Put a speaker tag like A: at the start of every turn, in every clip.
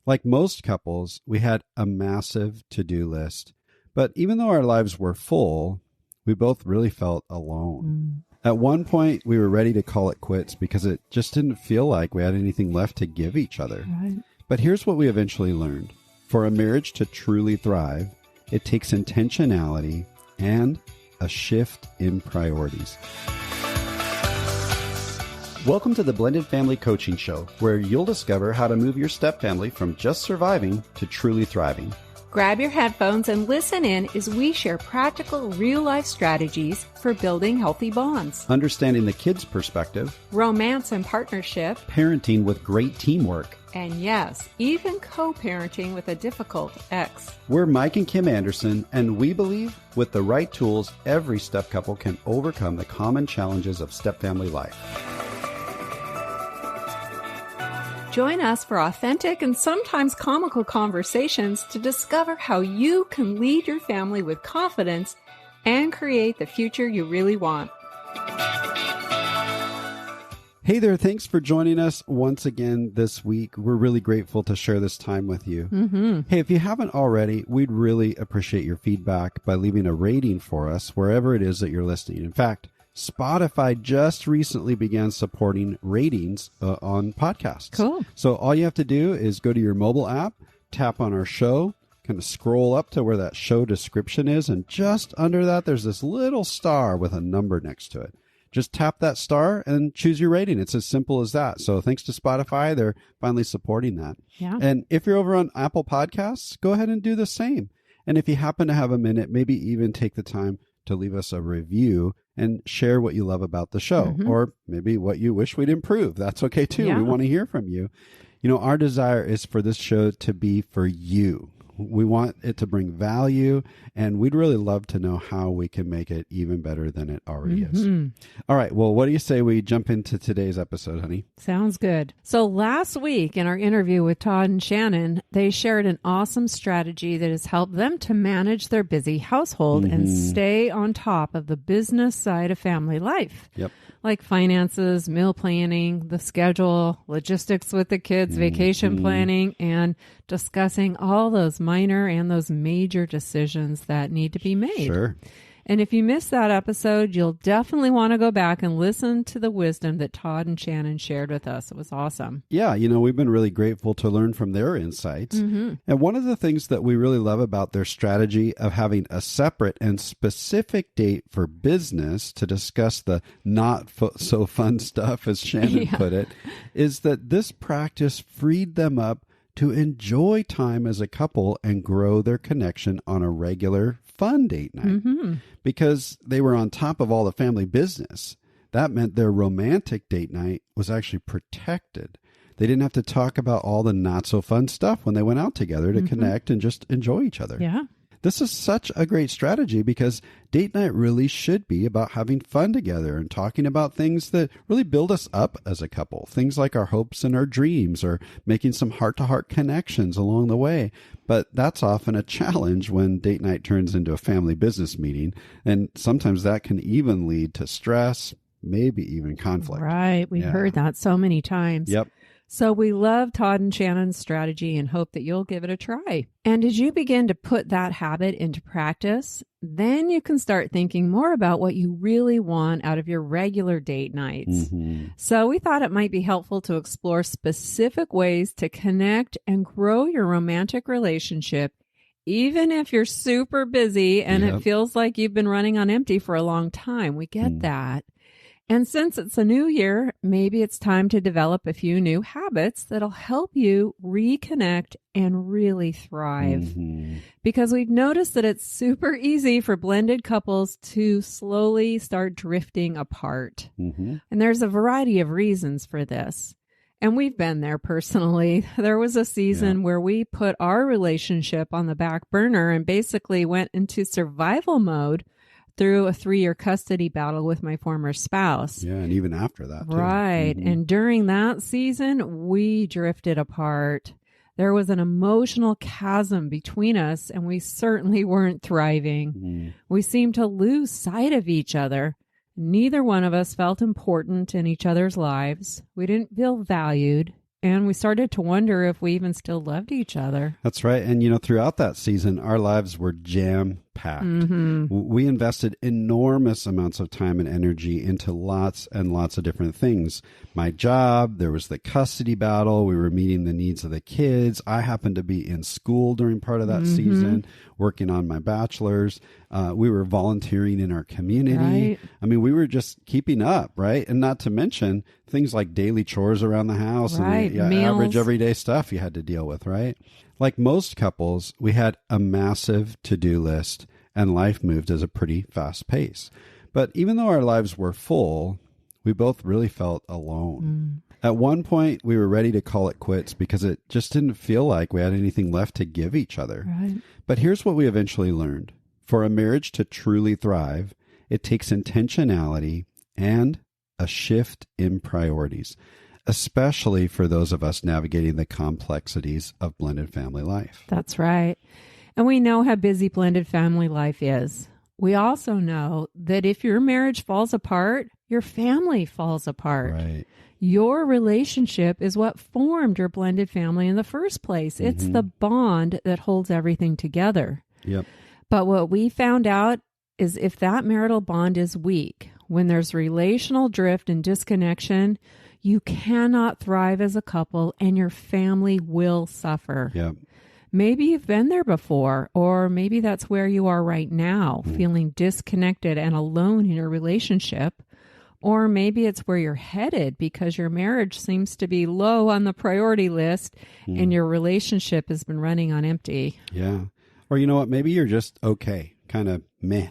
A: Like most couples, we had a massive to-do list. But even though our lives were full, we both really felt alone. At one point, we were ready to call it quits because it just didn't feel like we had anything left to give each other.
B: Right.
A: But here's what we eventually learned. For a marriage to truly thrive, it takes intentionality and a shift in priorities. Welcome to the Blended Family Coaching Show, where you'll discover how to move your stepfamily from just surviving to truly thriving.
B: Grab your headphones and listen in as we share practical, real-life strategies for building healthy bonds,
A: Understanding the kids' perspective,
B: romance and partnership,
A: parenting with great teamwork.
B: and yes, even co-parenting with a difficult ex.
A: We're Mike and Kim Anderson, and we believe with the right tools, every step couple can overcome the common challenges of stepfamily life.
B: Join us for authentic and sometimes comical conversations to discover how you can lead your family with confidence and create the future you really want.
A: Hey there, thanks for joining us once again this week. We're really grateful to share this time with you. Hey, if you haven't already, we'd really appreciate your feedback by leaving a rating for us wherever it is that you're listening. In fact, Spotify just recently began supporting ratings on podcasts.
B: Cool.
A: So all you have to do is go to your mobile app, tap on our show, kind of scroll up to where that show description is, and just under that, there's this little star with a number next to it. Just tap that star and choose your rating. It's as simple as that. So thanks to Spotify, they're finally supporting that.
B: Yeah.
A: And if you're over on Apple Podcasts, go ahead and do the same. And if you happen to have a minute, maybe even take the time to leave us a review and share what you love about the show, or maybe what you wish we'd improve. That's okay too.
B: Yeah.
A: We want to hear from you. You know, our desire is for this show to be for you. We want it to bring value, and we'd really love to know how we can make it even better than it already is. All right. Well, what do you say we jump into today's episode, honey?
B: Sounds good. So last week in our interview with Todd and Shannon, they shared an awesome strategy that has helped them to manage their busy household and stay on top of the business side of family life.
A: Yep.
B: Like finances, meal planning, the schedule, logistics with the kids, vacation planning, and discussing all those minor and those major decisions that need to be made.
A: Sure.
B: And if you missed that episode, you'll definitely want to go back and listen to the wisdom that Todd and Shannon shared with us. It was awesome.
A: Yeah, you know, we've been really grateful to learn from their insights. And one of the things that we really love about their strategy of having a separate and specific date for business to discuss the not so fun stuff, as Shannon put it, is that this practice freed them up to enjoy time as a couple and grow their connection on a regular fun date night. Because they were on top of all the family business. That meant their romantic date night was actually protected. They didn't have to talk about all the not so fun stuff when they went out together to connect and just enjoy each other.
B: Yeah.
A: This is such a great strategy because date night really should be about having fun together and talking about things that really build us up as a couple. Things like our hopes and our dreams, or making some heart-to-heart connections along the way. But that's often a challenge when date night turns into a family business meeting. And sometimes that can even lead to stress, maybe even conflict.
B: Right. We've heard that so many times.
A: Yep.
B: So we love Todd and Shannon's strategy and hope that you'll give it a try. And as you begin to put that habit into practice, then you can start thinking more about what you really want out of your regular date nights. So we thought it might be helpful to explore specific ways to connect and grow your romantic relationship, even if you're super busy and it feels like you've been running on empty for a long time. We get that. And since it's a new year, maybe it's time to develop a few new habits that'll help you reconnect and really thrive. Because we've noticed that it's super easy for blended couples to slowly start drifting apart. And there's a variety of reasons for this. And we've been there personally. There was a season where we put our relationship on the back burner and basically went into survival mode through a 3-year custody battle with my former spouse.
A: Yeah, and even after that, too.
B: Right. And during that season, we drifted apart. There was an emotional chasm between us, and we certainly weren't thriving. We seemed to lose sight of each other. Neither one of us felt important in each other's lives. We didn't feel valued, and we started to wonder if we even still loved each other.
A: That's right. And, throughout that season, our lives were jam-packed. We invested enormous amounts of time and energy into lots and lots of different things. My job, there was the custody battle. We were meeting the needs of the kids. I happened to be in school during part of that season, working on my bachelor's. We were volunteering in our community.
B: Right.
A: I mean, we were just keeping up, right? And not to mention things like daily chores around the house and the average everyday stuff you had to deal with, right? Like most couples, we had a massive to-do list and life moved at a pretty fast pace. But even though our lives were full, we both really felt alone. At one point, we were ready to call it quits because it just didn't feel like we had anything left to give each other.
B: Right.
A: But here's what we eventually learned. For a marriage to truly thrive, it takes intentionality and a shift in priorities, especially for those of us navigating the complexities of blended family life.
B: That's right. And we know how busy blended family life is. We also know that if your marriage falls apart, your family falls apart.
A: Right.
B: Your relationship is what formed your blended family in the first place. It's the bond that holds everything together.
A: Yep.
B: But what we found out is if that marital bond is weak, when there's relational drift and disconnection, you cannot thrive as a couple and your family will suffer.
A: Yep.
B: Maybe you've been there before, or maybe that's where you are right now, feeling disconnected and alone in your relationship. Or maybe it's where you're headed because your marriage seems to be low on the priority list and your relationship has been running on empty.
A: Yeah. Or you know what? Maybe you're just okay, kind of meh,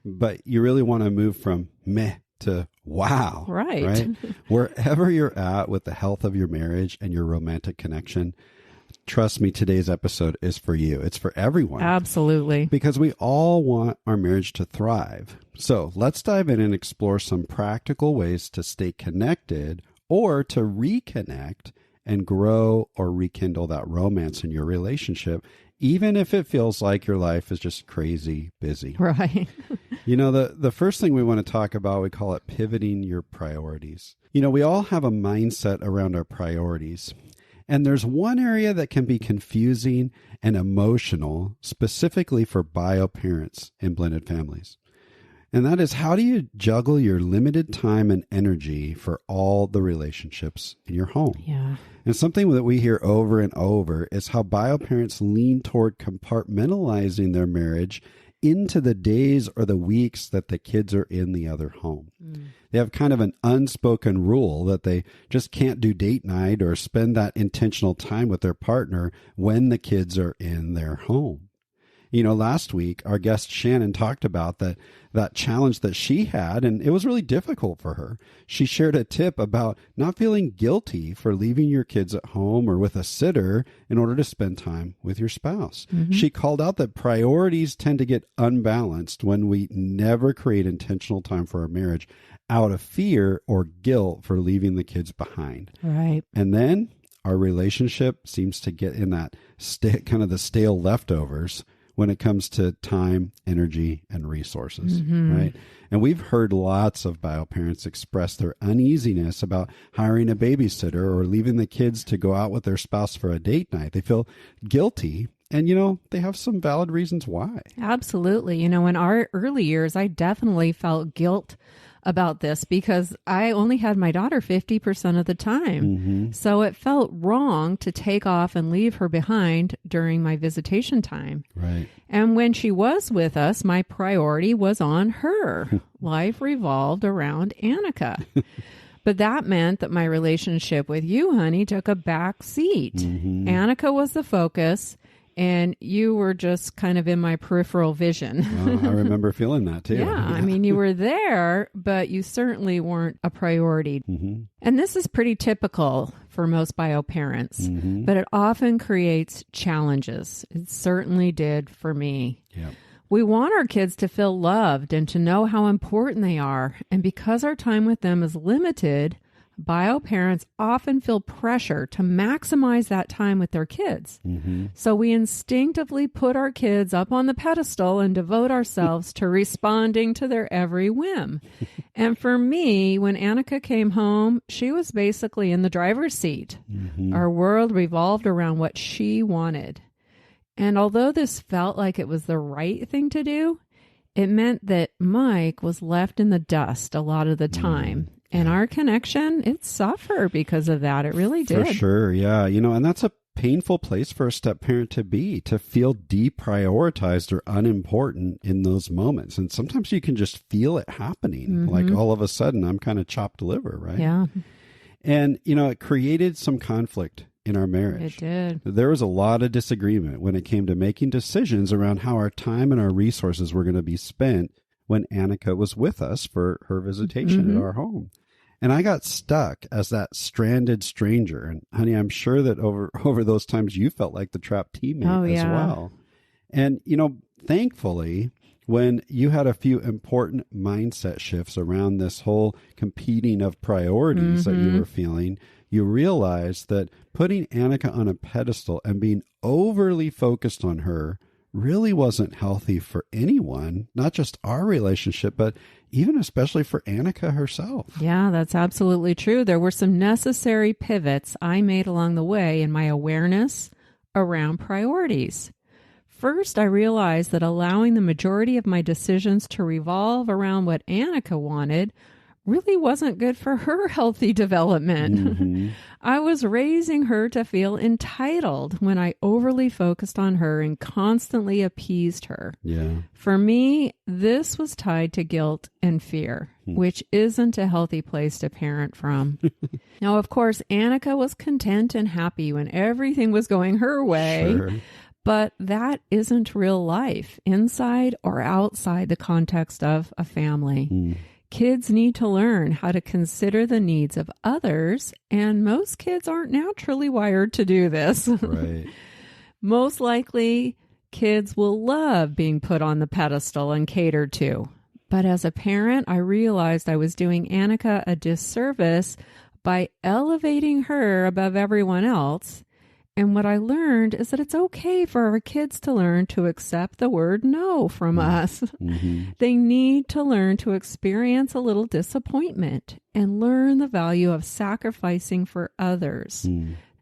A: but you really want to move from meh to wow.
B: Right.
A: Wherever you're at with the health of your marriage and your romantic connection, trust me, today's episode is for you. It's for everyone.
B: Absolutely.
A: Because we all want our marriage to thrive. So let's dive in and explore some practical ways to stay connected or to reconnect and grow or rekindle that romance in your relationship, even if it feels like your life is just crazy busy.
B: Right.
A: The first thing we want to talk about, we call it pivoting your priorities. We all have a mindset around our priorities. And there's one area that can be confusing and emotional, specifically for bio parents in blended families. And that is, how do you juggle your limited time and energy for all the relationships in your home?
B: Yeah.
A: And something that we hear over and over is how bio parents lean toward compartmentalizing their marriage into the days or the weeks that the kids are in the other home. They have kind of an unspoken rule that they just can't do date night or spend that intentional time with their partner when the kids are in their home. Last week, our guest Shannon talked about that challenge that she had, and it was really difficult for her. She shared a tip about not feeling guilty for leaving your kids at home or with a sitter in order to spend time with your spouse. She called out that priorities tend to get unbalanced when we never create intentional time for our marriage out of fear or guilt for leaving the kids behind.
B: Right.
A: And then our relationship seems to get in that kind of the stale leftovers when it comes to time, energy, and resources, right? And we've heard lots of bio parents express their uneasiness about hiring a babysitter or leaving the kids to go out with their spouse for a date night. They feel guilty, and, they have some valid reasons why.
B: Absolutely. In our early years, I definitely felt guilt about this because I only had my daughter 50% of the time. So it felt wrong to take off and leave her behind during my visitation time.
A: Right.
B: And when she was with us, my priority was on her. Life revolved around Annika. But that meant that my relationship with you, honey, took a back seat. Annika was the focus, and you were just kind of in my peripheral vision.
A: I remember feeling that too.
B: Yeah, I mean, you were there, but you certainly weren't a priority. And this is pretty typical for most bio parents, but it often creates challenges. It certainly did for me.
A: Yep.
B: We want our kids to feel loved and to know how important they are. And because our time with them is limited, bio parents often feel pressure to maximize that time with their kids. So we instinctively put our kids up on the pedestal and devote ourselves to responding to their every whim. And for me, when Annika came home, she was basically in the driver's seat. Our world revolved around what she wanted. And although this felt like it was the right thing to do, it meant that Mike was left in the dust a lot of the time. And our connection, it suffered because of that. It really did.
A: For sure, yeah. And that's a painful place for a step-parent to be, to feel deprioritized or unimportant in those moments. And sometimes you can just feel it happening. Like all of a sudden, I'm kind of chopped liver, right?
B: Yeah.
A: And, it created some conflict in our marriage.
B: It did.
A: There was a lot of disagreement when it came to making decisions around how our time and our resources were going to be spent when Annika was with us for her visitation at our home. And I got stuck as that stranded stranger. And honey, I'm sure that over those times you felt like the trapped teammate as well. And, thankfully, when you had a few important mindset shifts around this whole competing of priorities that you were feeling, you realized that putting Annika on a pedestal and being overly focused on her really wasn't healthy for anyone, not just our relationship, but even especially for Annika herself.
B: Yeah, that's absolutely true. There were some necessary pivots I made along the way in my awareness around priorities. First, I realized that allowing the majority of my decisions to revolve around what Annika wanted really wasn't good for her healthy development. I was raising her to feel entitled when I overly focused on her and constantly appeased her.
A: Yeah.
B: For me, this was tied to guilt and fear, which isn't a healthy place to parent from. Now, of course, Annika was content and happy when everything was going her way.
A: Sure.
B: But that isn't real life, inside or outside the context of a family. Kids need to learn how to consider the needs of others, and most kids aren't naturally wired to do this.
A: Right.
B: Most likely, kids will love being put on the pedestal and catered to. But as a parent, I realized I was doing Annika a disservice by elevating her above everyone else. And what I learned is that it's okay for our kids to learn to accept the word no from us. They need to learn to experience a little disappointment and learn the value of sacrificing for others.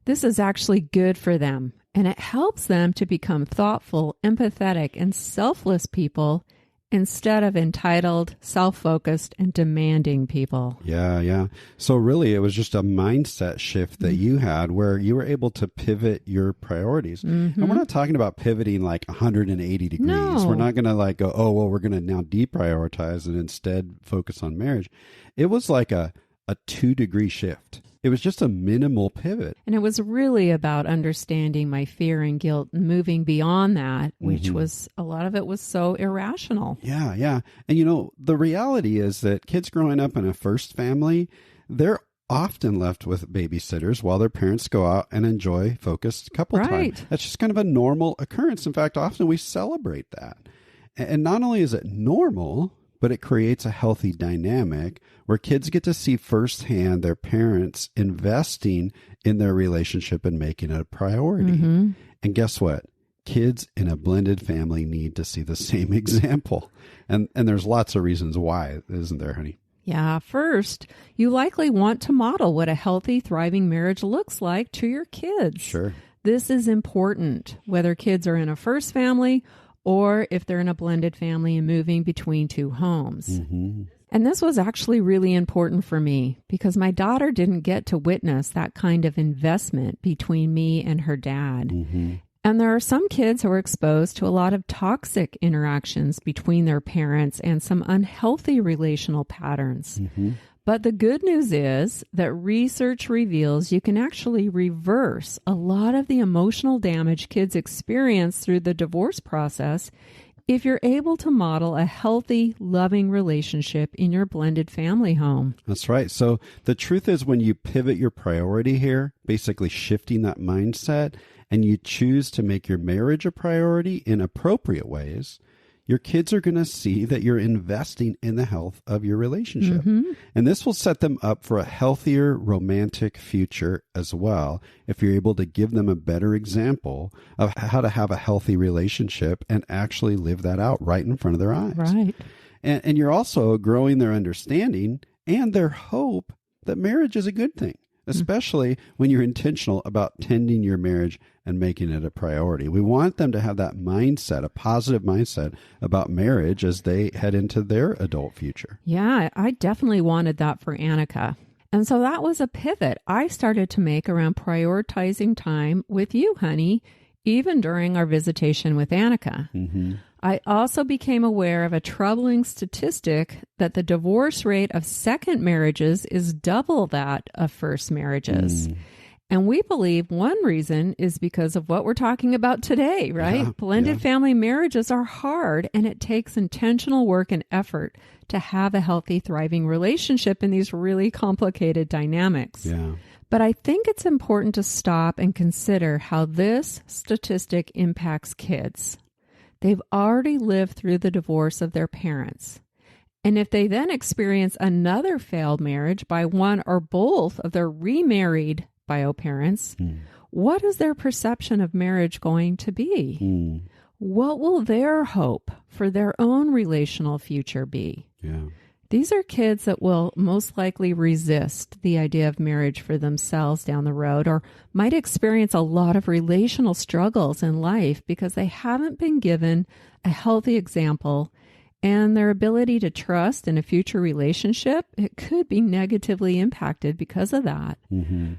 B: This is actually good for them, and it helps them to become thoughtful, empathetic, and selfless people instead of entitled, self-focused, and demanding people.
A: Yeah. So really, it was just a mindset shift that you had where you were able to pivot your priorities. And we're not talking about pivoting like 180 degrees.
B: No.
A: We're not going to like go, oh, well, we're going to now deprioritize and instead focus on marriage. It was like a 2-degree shift. It was just a minimal pivot.
B: And it was really about understanding my fear and guilt and moving beyond that, which was, a lot of it was so irrational.
A: Yeah. And the reality is that kids growing up in a first family, they're often left with babysitters while their parents go out and enjoy focused couple time. That's just kind of a normal occurrence. In fact, often we celebrate that. And not only is it normal, but it creates a healthy dynamic where kids get to see firsthand their parents investing in their relationship and making it a priority. And guess what? Kids in a blended family need to see the same example. And there's lots of reasons why, isn't there, honey?
B: Yeah. First, you likely want to model what a healthy, thriving marriage looks like to your kids.
A: Sure.
B: This is important, whether kids are in a first family or if they're in a blended family and moving between two homes. And this was actually really important for me because my daughter didn't get to witness that kind of investment between me and her dad. And there are some kids who are exposed to a lot of toxic interactions between their parents and some unhealthy relational patterns. But the good news is that research reveals you can actually reverse a lot of the emotional damage kids experience through the divorce process if you're able to model a healthy, loving relationship in your blended family home.
A: That's right. So the truth is when you pivot your priority here, basically shifting that mindset, and you choose to make your marriage a priority in appropriate ways, your kids are going to see that you're investing in the health of your relationship. And this will set them up for a healthier romantic future as well, if you're able to give them a better example of how to have a healthy relationship and actually live that out right in front of their eyes.
B: Right.
A: And you're also growing their understanding and their hope that marriage is a good thing, especially when you're intentional about tending your marriage and making it a priority. We want them to have that mindset, a positive mindset about marriage as they head into their adult future.
B: Yeah, I definitely wanted that for Annika. And so that was a pivot I started to make around prioritizing time with you, honey, even during our visitation with Annika. I also became aware of a troubling statistic that the divorce rate of second marriages is double that of first marriages. And we believe one reason is because of what we're talking about today, right?
A: Yeah,
B: Blended family marriages are hard, and it takes intentional work and effort to have a healthy, thriving relationship in these really complicated dynamics. But I think it's important to stop and consider how this statistic impacts kids. They've already lived through the divorce of their parents. And if they then experience another failed marriage by one or both of their remarried bio parents, what is their perception of marriage going to be? What will their hope for their own relational future be? These are kids that will most likely resist the idea of marriage for themselves down the road, or might experience a lot of relational struggles in life because they haven't been given a healthy example, and their ability to trust in a future relationship, it could be negatively impacted because of that.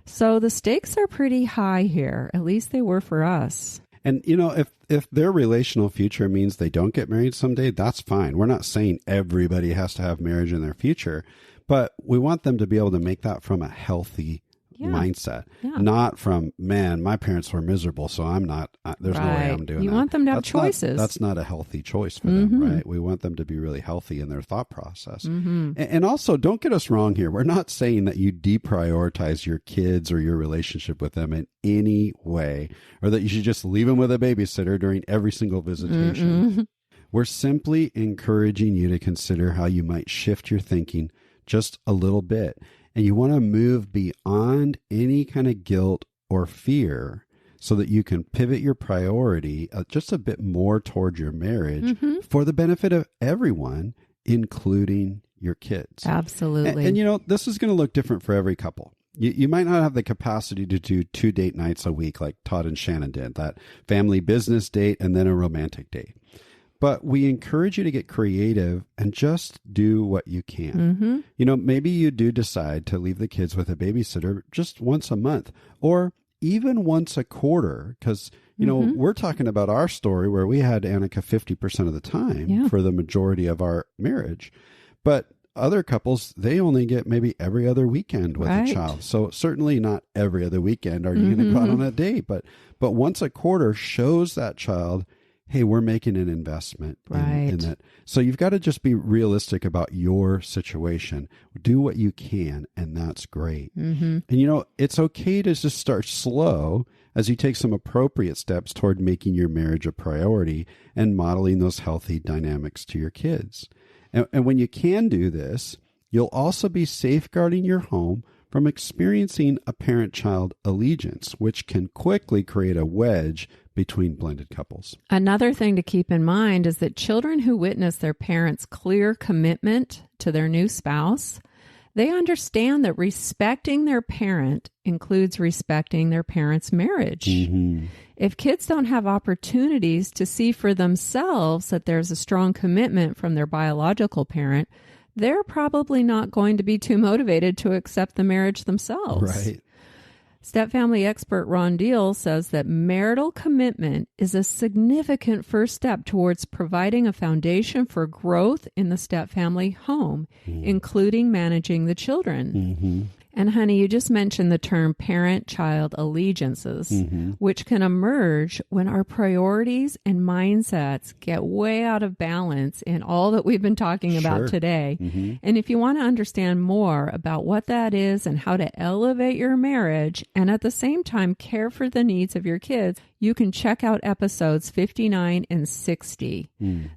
B: So the stakes are pretty high here. At least they were for us.
A: And, you know, if their relational future means they don't get married someday, that's fine. We're not saying everybody has to have marriage in their future, but we want them to be able to make that from a healthy mindset, not from, man, my parents were miserable, so I'm not, there's no way I'm doing that.
B: You want them to have choices.
A: That's not a healthy choice for them, right? We want them to be really healthy in their thought process. And also, don't get us wrong here. We're not saying that you deprioritize your kids or your relationship with them in any way, or that you should just leave them with a babysitter during every single visitation. We're simply encouraging you to consider how you might shift your thinking just a little bit. And you want to move beyond any kind of guilt or fear so that you can pivot your priority just a bit more toward your marriage for the benefit of everyone, including your kids.
B: Absolutely.
A: And you know, this is going to look different for every couple. You might not have the capacity to do 2 date nights a week like Todd and Shannon did, that family business date and then a romantic date. But we encourage you to get creative and just do what you can. You know, maybe you do decide to leave the kids with a babysitter just once a month or even once a quarter. Because, you know, we're talking about our story where we had Annika 50% of the time for the majority of our marriage. But other couples, they only get maybe every other weekend with a child. So certainly not every other weekend are you going to go out on a date. But once a quarter shows that child, hey, we're making an investment in that. So you've got to just be realistic about your situation. Do what you can, and that's great. And, you know, it's okay to just start slow as you take some appropriate steps toward making your marriage a priority and modeling those healthy dynamics to your kids. And when you can do this, you'll also be safeguarding your home from experiencing a parent-child allegiance, which can quickly create a wedge between blended couples.
B: Another thing to keep in mind is that children who witness their parents' clear commitment to their new spouse, they understand that respecting their parent includes respecting their parent's marriage. If kids don't have opportunities to see for themselves that there's a strong commitment from their biological parent, they're probably not going to be too motivated to accept the marriage themselves.
A: Right.
B: Stepfamily expert Ron Deal says that marital commitment is a significant first step towards providing a foundation for growth in the stepfamily home, including managing the children. And honey, you just mentioned the term parent-child allegiances, which can emerge when our priorities and mindsets get way out of balance in all that we've been talking about today. And if you want to understand more about what that is and how to elevate your marriage and at the same time care for the needs of your kids, you can check out episodes 59 and 60.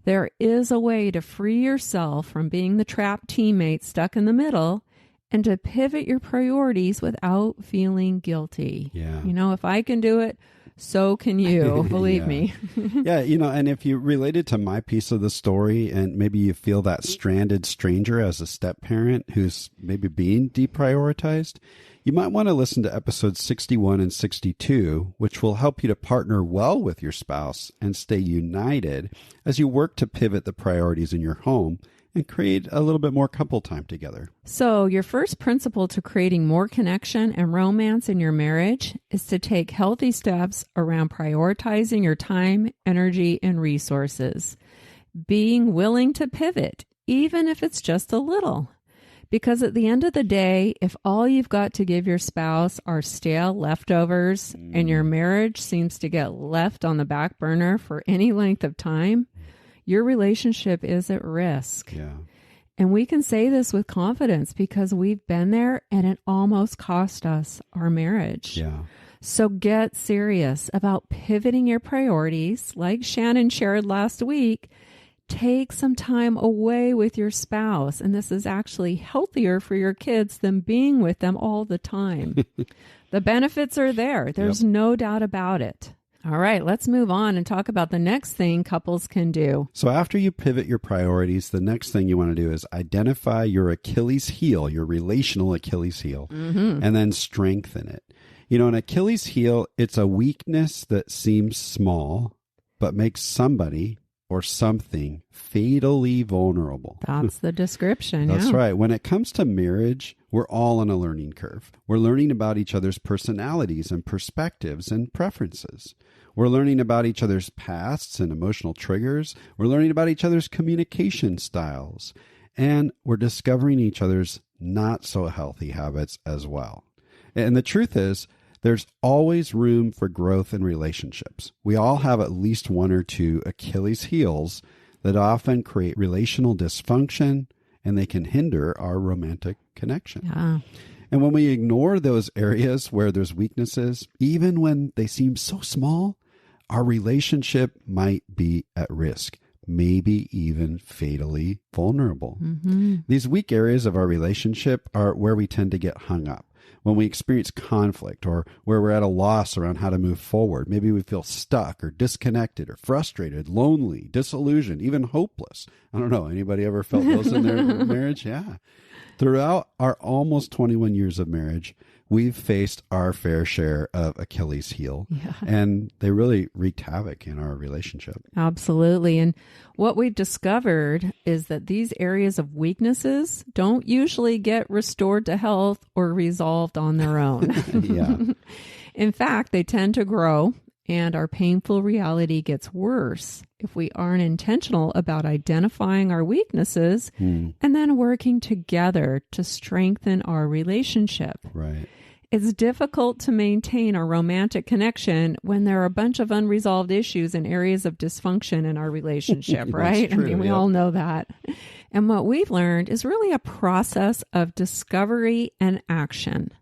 B: There is a way to free yourself from being the trapped teammate stuck in the middle and to pivot your priorities without feeling guilty.
A: Yeah.
B: You know, if I can do it, so can you, believe me.
A: Yeah, you know, and if you related to my piece of the story and maybe you feel that stranded stranger as a step parent who's maybe being deprioritized, you might want to listen to episodes 61 and 62, which will help you to partner well with your spouse and stay united as you work to pivot the priorities in your home and create a little bit more couple time together.
B: So your first principle to creating more connection and romance in your marriage is to take healthy steps around prioritizing your time, energy, and resources. Being willing to pivot, even if it's just a little. Because at the end of the day, if all you've got to give your spouse are stale leftovers and your marriage seems to get left on the back burner for any length of time, your relationship is at risk.
A: Yeah.
B: And we can say this with confidence because we've been there and it almost cost us our marriage.
A: Yeah.
B: So get serious about pivoting your priorities. Like Shannon shared last week, take some time away with your spouse. And this is actually healthier for your kids than being with them all the time. The benefits are there. There's no doubt about it. All right, let's move on and talk about the next thing couples can do.
A: So after you pivot your priorities, the next thing you want to do is identify your Achilles heel, your relational Achilles heel, and then strengthen it. You know, an Achilles heel, it's a weakness that seems small, but makes somebody or something fatally vulnerable.
B: That's the description.
A: That's right. When it comes to marriage, we're all on a learning curve. We're learning about each other's personalities and perspectives and preferences. We're learning about each other's pasts and emotional triggers. We're learning about each other's communication styles. And we're discovering each other's not so healthy habits as well. And the truth is, there's always room for growth in relationships. We all have at least one or two Achilles heels that often create relational dysfunction, and they can hinder our romantic connection.
B: Yeah.
A: And when we ignore those areas where there's weaknesses, even when they seem so small, our relationship might be at risk, maybe even fatally vulnerable. These weak areas of our relationship are where we tend to get hung up. When we experience conflict or where we're at a loss around how to move forward, maybe we feel stuck or disconnected or frustrated, lonely, disillusioned, even hopeless. I don't know. Anybody ever felt those in their marriage? Yeah. Throughout our almost 21 years of marriage, we've faced our fair share of Achilles heel, and they really wreaked havoc in our relationship.
B: Absolutely. And what we've discovered is that these areas of weaknesses don't usually get restored to health or resolved on their own. In fact, they tend to grow, and our painful reality gets worse if we aren't intentional about identifying our weaknesses and then working together to strengthen our relationship.
A: Right.
B: It's difficult to maintain a romantic connection when there are a bunch of unresolved issues and areas of dysfunction in our relationship, right?
A: True,
B: I mean, we all know that. And what we've learned is really a process of discovery and action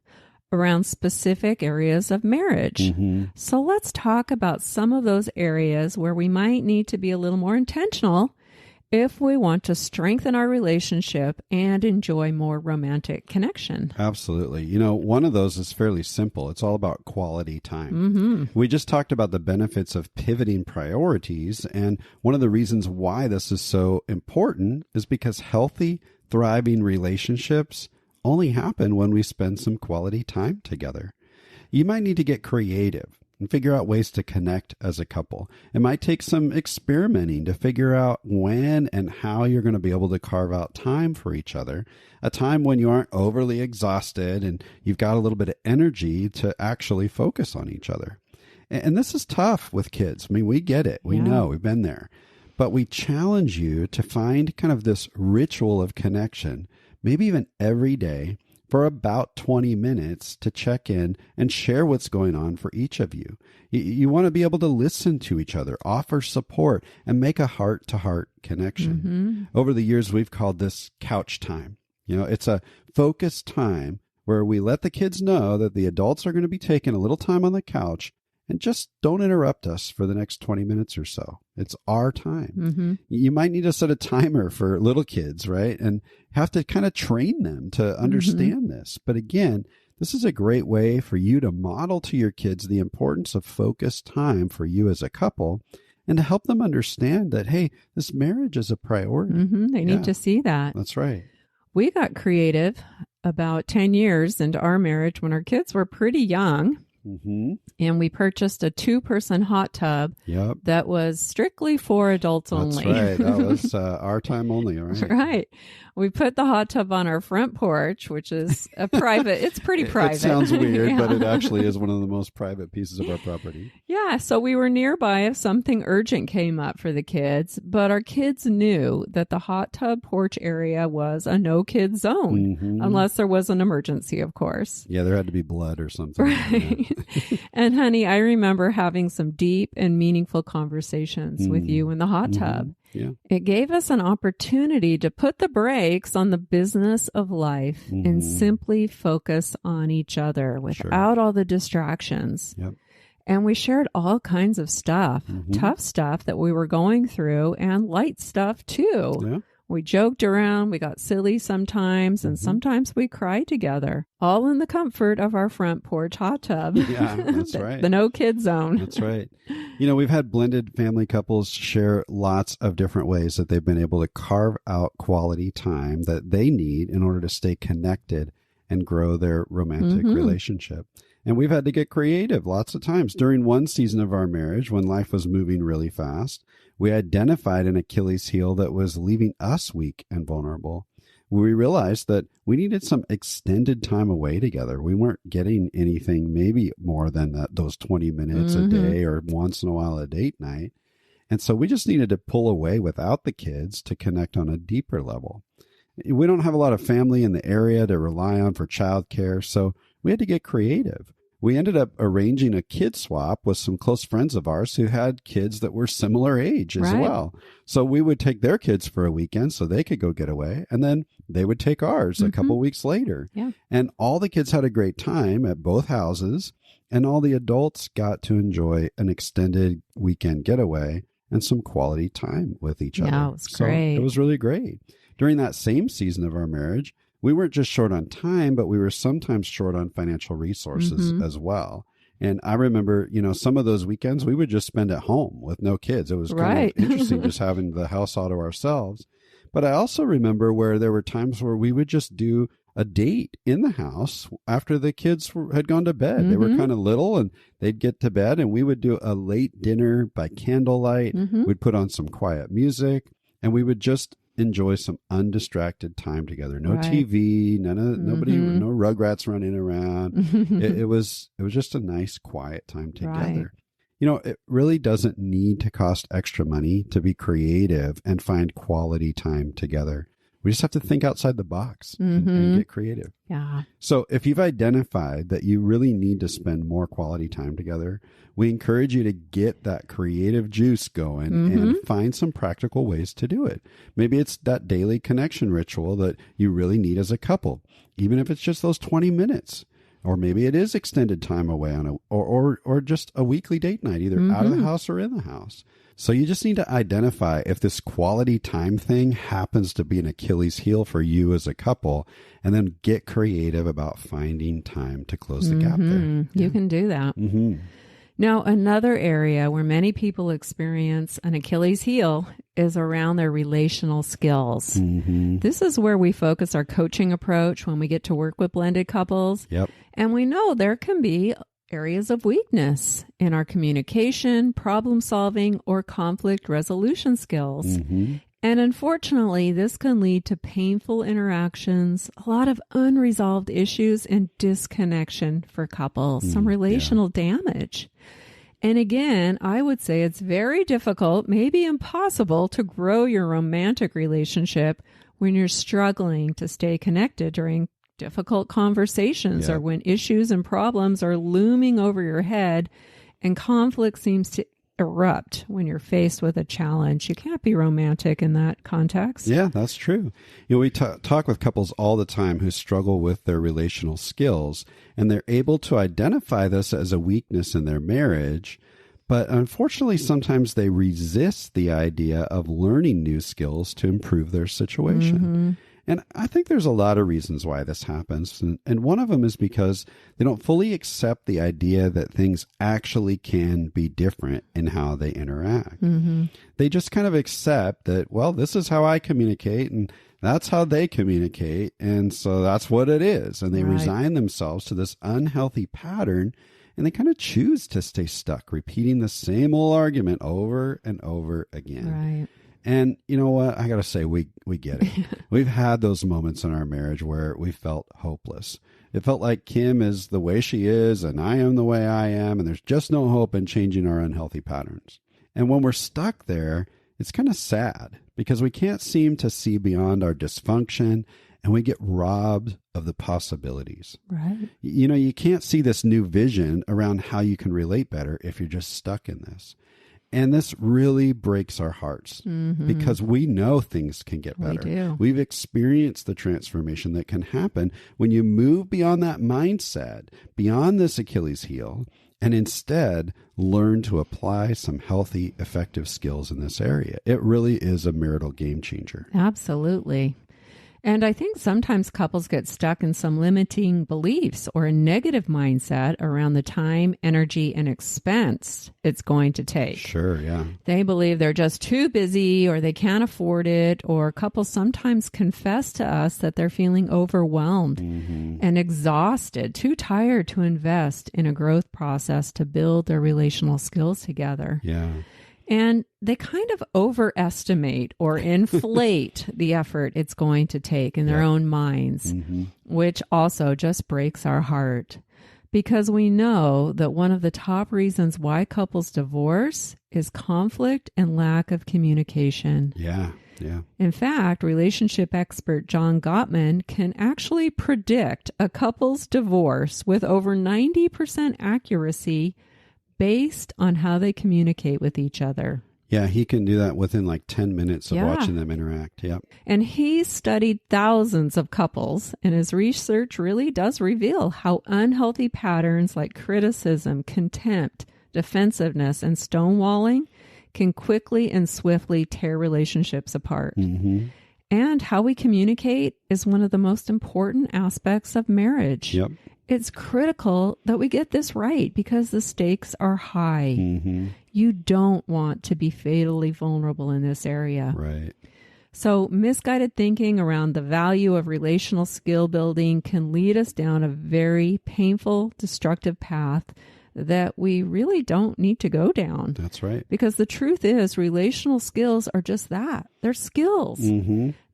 B: around specific areas of marriage. So let's talk about some of those areas where we might need to be a little more intentional if we want to strengthen our relationship and enjoy more romantic connection.
A: Absolutely. You know, one of those is fairly simple. It's all about quality time. We just talked about the benefits of pivoting priorities, and one of the reasons why this is so important is because healthy, thriving relationships only happen when we spend some quality time together. You might need to get creative and figure out ways to connect as a couple. It might take some experimenting to figure out when and how you're going to be able to carve out time for each other, a time when you aren't overly exhausted and you've got a little bit of energy to actually focus on each other. And this is tough with kids. I mean, we get it. We know. We've been there. But we challenge you to find kind of this ritual of connection, maybe even every day, for about 20 minutes to check in and share what's going on for each of you. You want to be able to listen to each other, offer support, and make a heart-to-heart connection. Over the years, we've called this couch time. It's a focused time where we let the kids know that the adults are going to be taking a little time on the couch and just don't interrupt us for the next 20 minutes or so. It's our time. You might need to set a timer for little kids, right? And have to kind of train them to understand this. But again, this is a great way for you to model to your kids the importance of focused time for you as a couple and to help them understand that, hey, this marriage is a priority.
B: They need to see that.
A: That's right.
B: We got creative about 10 years into our marriage when our kids were pretty young. And we purchased a 2-person hot tub that was strictly for adults only.
A: That's right. That was our time only, right?
B: Right. We put the hot tub on our front porch, which is a private, it's pretty private.
A: It sounds weird, but it actually is one of the most private pieces of our property.
B: Yeah. So we were nearby if something urgent came up for the kids, but our kids knew that the hot tub porch area was a no kids zone, unless there was an emergency, of course.
A: Yeah, there had to be blood or something.
B: Right. And honey, I remember having some deep and meaningful conversations with you in the hot tub.
A: Yeah.
B: It gave us an opportunity to put the brakes on the business of life and simply focus on each other without all the distractions. And we shared all kinds of stuff, tough stuff that we were going through and light stuff too. We joked around, we got silly sometimes, and sometimes we cried together, all in the comfort of our front porch hot tub.
A: Yeah, that's right.
B: The no kid zone.
A: That's right. We've had blended family couples share lots of different ways that they've been able to carve out quality time that they need in order to stay connected and grow their romantic relationship. And we've had to get creative lots of times. During one season of our marriage, when life was moving really fast, we identified an Achilles heel that was leaving us weak and vulnerable. We realized that we needed some extended time away together. We weren't getting anything maybe more than those 20 minutes a day or once in a while a date night. And so we just needed to pull away without the kids to connect on a deeper level. We don't have a lot of family in the area to rely on for childcare, so we had to get creative. We ended up arranging a kid swap with some close friends of ours who had kids that were similar age as well. So we would take their kids for a weekend so they could go get away, and then they would take ours a couple weeks later. And all the kids had a great time at both houses, and all the adults got to enjoy an extended weekend getaway and some quality time with each other.
B: Yeah, it was great.
A: It was really great. During that same season of our marriage, we weren't just short on time, but we were sometimes short on financial resources as well. And I remember, some of those weekends we would just spend at home with no kids. It was kind of interesting just having the house all to ourselves. But I also remember where there were times where we would just do a date in the house after the kids had gone to bed. They were kind of little and they'd get to bed, and we would do a late dinner by candlelight. We'd put on some quiet music, and we would just enjoy some undistracted time together. No TV, nobody, no Rugrats running around. It was just a nice, quiet time together. It really doesn't need to cost extra money to be creative and find quality time together. We just have to think outside the box and get creative.
B: Yeah.
A: So if you've identified that you really need to spend more quality time together, we encourage you to get that creative juice going and find some practical ways to do it. Maybe it's that daily connection ritual that you really need as a couple, even if it's just those 20 minutes. Or maybe it is extended time away on or just a weekly date night, either out of the house or in the house. So you just need to identify if this quality time thing happens to be an Achilles heel for you as a couple, and then get creative about finding time to close the gap there.
B: You can do that. Now, another area where many people experience an Achilles heel is around their relational skills. This is where we focus our coaching approach when we get to work with blended couples. And we know there can be areas of weakness in our communication, problem solving, or conflict resolution skills. And unfortunately, this can lead to painful interactions, a lot of unresolved issues, and disconnection for couples, some relational damage. And again, I would say it's very difficult, maybe impossible, to grow your romantic relationship when you're struggling to stay connected during difficult conversations
A: Yeah.
B: or when issues and problems are looming over your head and conflict seems to erupt when you're faced with a challenge. You can't be romantic in that context.
A: Yeah, that's true. We talk with couples all the time who struggle with their relational skills, and they're able to identify this as a weakness in their marriage. But unfortunately, sometimes they resist the idea of learning new skills to improve their situation.
B: Mm-hmm.
A: And I think there's a lot of reasons why this happens. And one of them is because they don't fully accept the idea that things actually can be different in how they interact.
B: Mm-hmm.
A: They just kind of accept that, well, this is how I communicate and that's how they communicate. And so that's what it is. And they resign themselves to this unhealthy pattern. And they kind of choose to stay stuck, repeating the same old argument over and over again.
B: Right.
A: And you know what? I got to say, we get it. We've had those moments in our marriage where we felt hopeless. It felt like Kim is the way she is and I am the way I am. And there's just no hope in changing our unhealthy patterns. And when we're stuck there, it's kind of sad because we can't seem to see beyond our dysfunction and we get robbed of the possibilities.
B: Right.
A: You know, you can't see this new vision around how you can relate better if you're just stuck in this. And this really breaks our hearts because we know things can get better.
B: We do.
A: We've experienced the transformation that can happen when you move beyond that mindset, beyond this Achilles heel, and instead learn to apply some healthy, effective skills in this area. It really is a marital game changer.
B: Absolutely. And I think sometimes couples get stuck in some limiting beliefs or a negative mindset around the time, energy, and expense it's going to take.
A: Sure, yeah.
B: They believe they're just too busy or they can't afford it, or couples sometimes confess to us that they're feeling overwhelmed and exhausted, too tired to invest in a growth process to build their relational skills together.
A: Yeah.
B: And they kind of overestimate or inflate the effort it's going to take in their own minds, which also just breaks our heart. Because we know that one of the top reasons why couples divorce is conflict and lack of communication.
A: Yeah, yeah.
B: In fact, relationship expert John Gottman can actually predict a couple's divorce with over 90% accuracy based on how they communicate with each other.
A: Yeah, he can do that within like 10 minutes of watching them interact. Yep.
B: And he's studied thousands of couples, and his research really does reveal how unhealthy patterns like criticism, contempt, defensiveness, and stonewalling can quickly and swiftly tear relationships apart. And how we communicate is one of the most important aspects of marriage.
A: Yep.
B: It's critical that we get this right because the stakes are high. You don't want to be fatally vulnerable in this area.
A: Right.
B: So misguided thinking around the value of relational skill building can lead us down a very painful, destructive path that we really don't need to go down.
A: That's right.
B: Because the truth is, relational skills are just that. They're skills.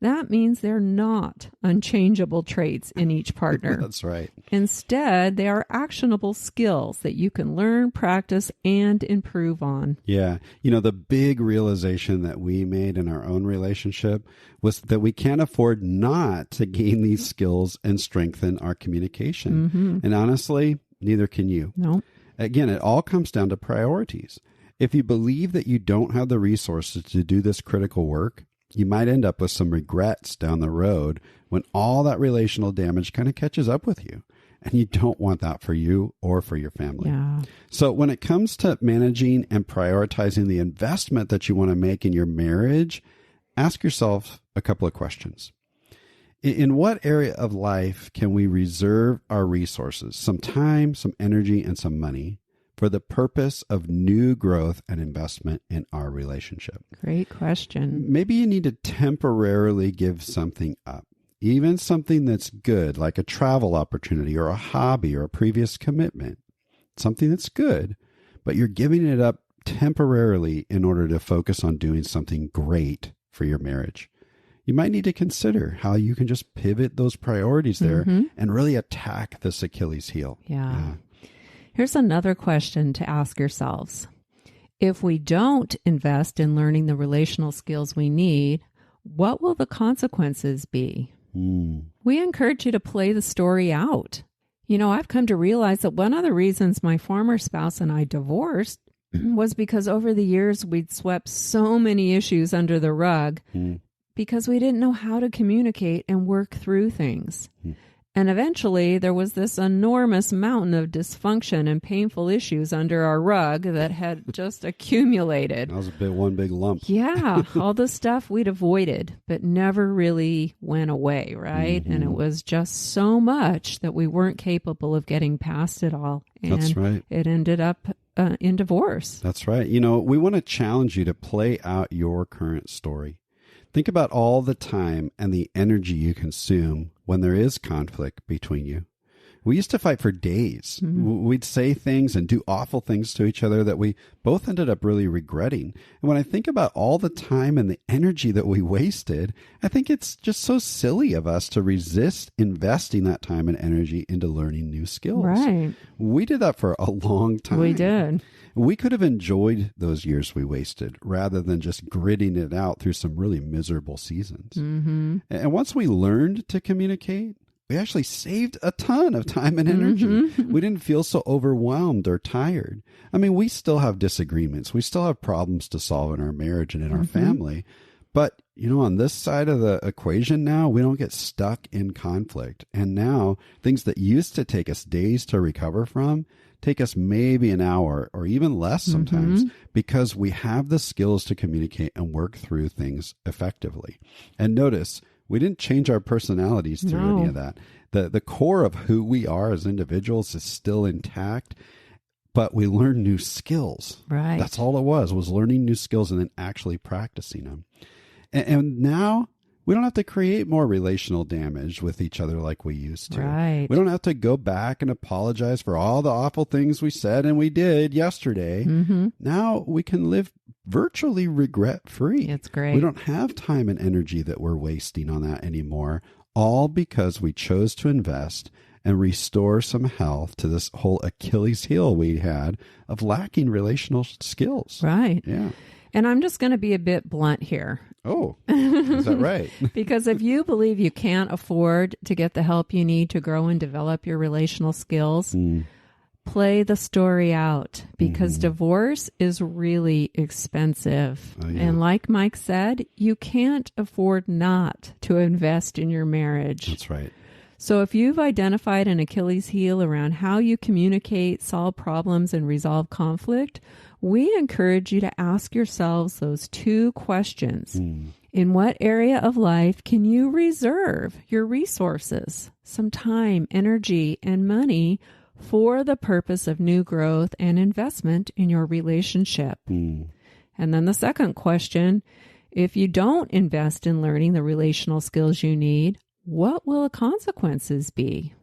B: That means they're not unchangeable traits in each partner.
A: That's right.
B: Instead, they are actionable skills that you can learn, practice, and improve on.
A: Yeah. You know, the big realization that we made in our own relationship was that we can't afford not to gain these skills and strengthen our communication. And honestly, neither can you.
B: No.
A: Again, it all comes down to priorities. If you believe that you don't have the resources to do this critical work, you might end up with some regrets down the road when all that relational damage kind of catches up with you. And you don't want that for you or for your family.
B: Yeah.
A: So when it comes to managing and prioritizing the investment that you want to make in your marriage, ask yourself a couple of questions. In what area of life can we reserve our resources, some time, some energy, and some money for the purpose of new growth and investment in our relationship?
B: Great question.
A: Maybe you need to temporarily give something up, even something that's good, like a travel opportunity or a hobby or a previous commitment, something that's good, but you're giving it up temporarily in order to focus on doing something great for your marriage. You might need to consider how you can just pivot those priorities there and really attack this Achilles heel.
B: Yeah. Here's another question to ask yourselves. If we don't invest in learning the relational skills we need, what will the consequences be? We encourage you to play the story out. You know, I've come to realize that one of the reasons my former spouse and I divorced was because over the years we'd swept so many issues under the rug because we didn't know how to communicate and work through things. And eventually there was this enormous mountain of dysfunction and painful issues under our rug that had just accumulated.
A: That was one big lump.
B: Yeah, all the stuff we'd avoided but never really went away, right? And it was just so much that we weren't capable of getting past it all. And
A: that's right.
B: It ended up in divorce.
A: That's right. You know, we want to challenge you to play out your current story. Think about all the time and the energy you consume when there is conflict between you. We used to fight for days. We'd say things and do awful things to each other that we both ended up really regretting. And when I think about all the time and the energy that we wasted, I think it's just so silly of us to resist investing that time and energy into learning new skills.
B: Right.
A: We did that for a long time.
B: We did.
A: We could have enjoyed those years we wasted rather than just gritting it out through some really miserable seasons. And once we learned to communicate, we actually saved a ton of time and energy. We didn't feel so overwhelmed or tired. I mean, we still have disagreements. We still have problems to solve in our marriage and in our family. But, you know, on this side of the equation now, we don't get stuck in conflict. And now things that used to take us days to recover from take us maybe an hour or even less sometimes because we have the skills to communicate and work through things effectively. And notice, we didn't change our personalities through any of that. The core of who we are as individuals is still intact, but we learned new skills.
B: Right.
A: That's all it was learning new skills and then actually practicing them. And now we don't have to create more relational damage with each other like we used to.
B: Right.
A: We don't have to go back and apologize for all the awful things we said and we did yesterday. Now we can live virtually regret-free.
B: It's great.
A: We don't have time and energy that we're wasting on that anymore, all because we chose to invest and restore some health to this whole Achilles heel we had of lacking relational skills.
B: Right.
A: Yeah.
B: And I'm just going to be a bit blunt here.
A: Oh, is that right?
B: Because if you believe you can't afford to get the help you need to grow and develop your relational skills, play the story out, because divorce is really expensive.
A: Oh, yeah.
B: And like Mike said, you can't afford not to invest in your marriage.
A: That's right.
B: So if you've identified an Achilles heel around how you communicate, solve problems, and resolve conflict, we encourage you to ask yourselves those two questions. In what area of life can you reserve your resources, some time, energy, and money for the purpose of new growth and investment in your relationship? And then the second question, if you don't invest in learning the relational skills you need, what will the consequences be?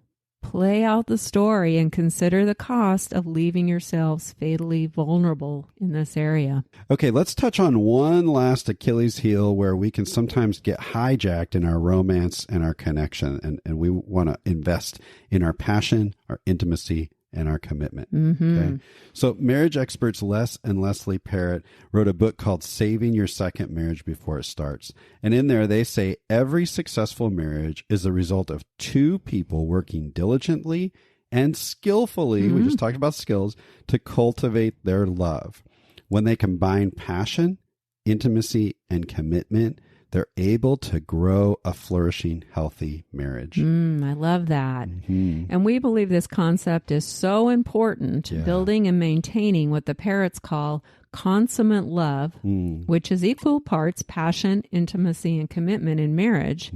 B: Play out the story and consider the cost of leaving yourselves fatally vulnerable in this area.
A: Okay, let's touch on one last Achilles heel where we can sometimes get hijacked in our romance and our connection. And we want to invest in our passion, our intimacy, and our commitment. Okay. So marriage experts Les and Leslie Parrott wrote a book called Saving Your Second Marriage Before It Starts. And in there, they say every successful marriage is the result of two people working diligently and skillfully, we just talked about skills, to cultivate their love. When they combine passion, intimacy, and commitment, they're able to grow a flourishing, healthy marriage.
B: I love that. And we believe this concept is so important, building and maintaining what the Parrots call consummate love, which is equal parts passion, intimacy, and commitment in marriage.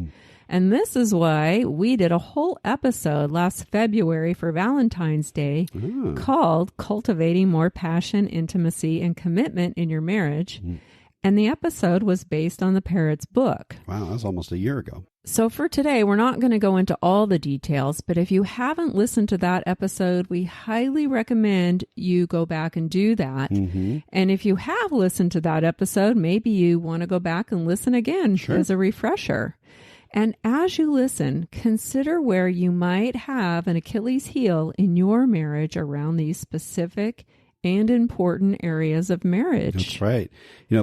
B: And this is why we did a whole episode last February for Valentine's Day called Cultivating More Passion, Intimacy, and Commitment in Your Marriage. And the episode was based on the Parrots' book.
A: Wow, that was almost a year ago.
B: So for today, we're not going to go into all the details, but if you haven't listened to that episode, we highly recommend you go back and do that. And if you have listened to that episode, maybe you want to go back and listen again as a refresher. And as you listen, consider where you might have an Achilles heel in your marriage around these specific and important areas of marriage.
A: That's right.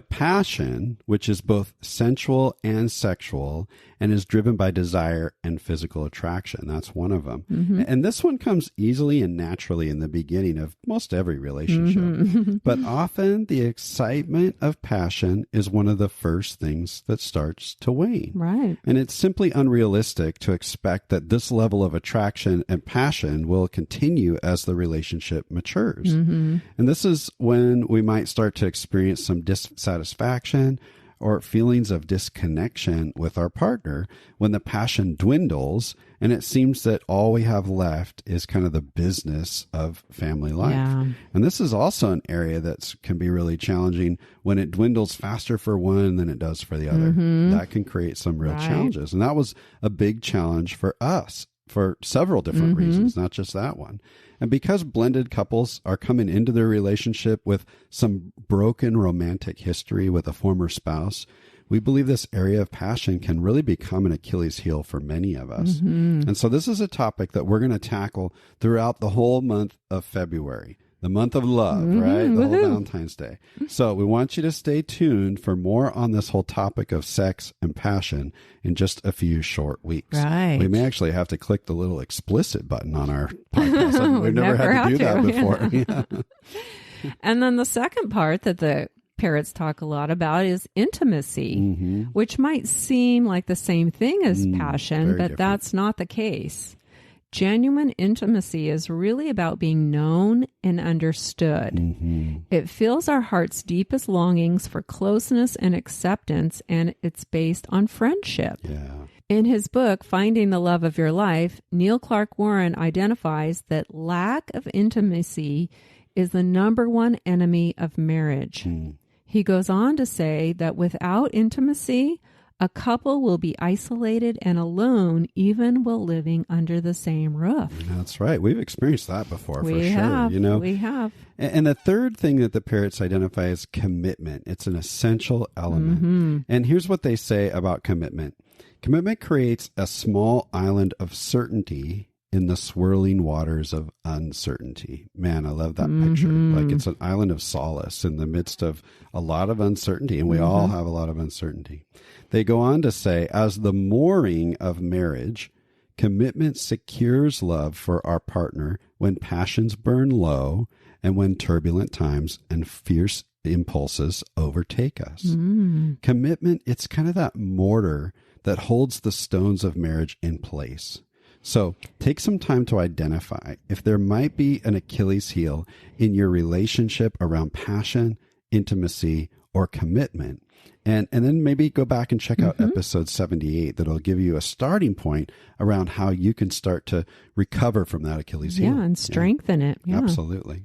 A: Passion, which is both sensual and sexual and is driven by desire and physical attraction. That's one of them.
B: Mm-hmm.
A: And this one comes easily and naturally in the beginning of most every relationship.
B: Mm-hmm.
A: But often the excitement of passion is one of the first things that starts to wane.
B: Right.
A: And it's simply unrealistic to expect that this level of attraction and passion will continue as the relationship matures.
B: Mm-hmm.
A: And this is when we might start to experience some dissatisfaction or feelings of disconnection with our partner when the passion dwindles and it seems that all we have left is kind of the business of family life.
B: Yeah.
A: And this is also an area that can be really challenging when it dwindles faster for one than it does for the other.
B: Mm-hmm.
A: That can create some real
B: Right.
A: challenges. And that was a big challenge for us for several different
B: Mm-hmm.
A: reasons, not just that one. And because blended couples are coming into their relationship with some broken romantic history with a former spouse, we believe this area of passion can really become an Achilles heel for many of us.
B: Mm-hmm.
A: And so this is a topic that we're going to tackle throughout the whole month of February. The month of love,
B: Mm-hmm.
A: right? The whole
B: Woohoo.
A: Valentine's Day. So we want you to stay tuned for more on this whole topic of sex and passion in just a few short weeks.
B: Right.
A: We may actually have to click the little explicit button on our podcast. We've never had to do that before. Yeah.
B: And then the second part that the parrots talk a lot about is intimacy,
A: Mm-hmm.
B: which might seem like the same thing as passion,
A: very
B: but
A: different.
B: that's not the case. Genuine intimacy is really about being known and understood.
A: Mm-hmm.
B: It fills our heart's deepest longings for closeness and acceptance, and it's based on friendship.
A: Yeah.
B: In his book, Finding the Love of Your Life, Neil Clark Warren identifies that lack of intimacy is the number one enemy of marriage.
A: Mm.
B: He goes on to say that without intimacy, a couple will be isolated and alone even while living under the same roof.
A: That's right. We've experienced that before, for sure.
B: We have.
A: We
B: have.
A: And the third thing that the parrots identify is commitment. It's an essential element.
B: Mm-hmm.
A: And here's what they say about commitment. Commitment creates a small island of certainty in the swirling waters of uncertainty. Man, I love that picture. Like it's an island of solace in the midst of a lot of uncertainty, and we all have a lot of uncertainty. They go on to say, as the mooring of marriage, commitment secures love for our partner when passions burn low and when turbulent times and fierce impulses overtake us. Commitment, it's kind of that mortar that holds the stones of marriage in place. So take some time to identify if there might be an Achilles heel in your relationship around passion, intimacy, or commitment. And then maybe go back and check out episode 78. That'll give you a starting point around how you can start to recover from that Achilles heel.
B: Yeah, and strengthen it. Yeah.
A: Absolutely.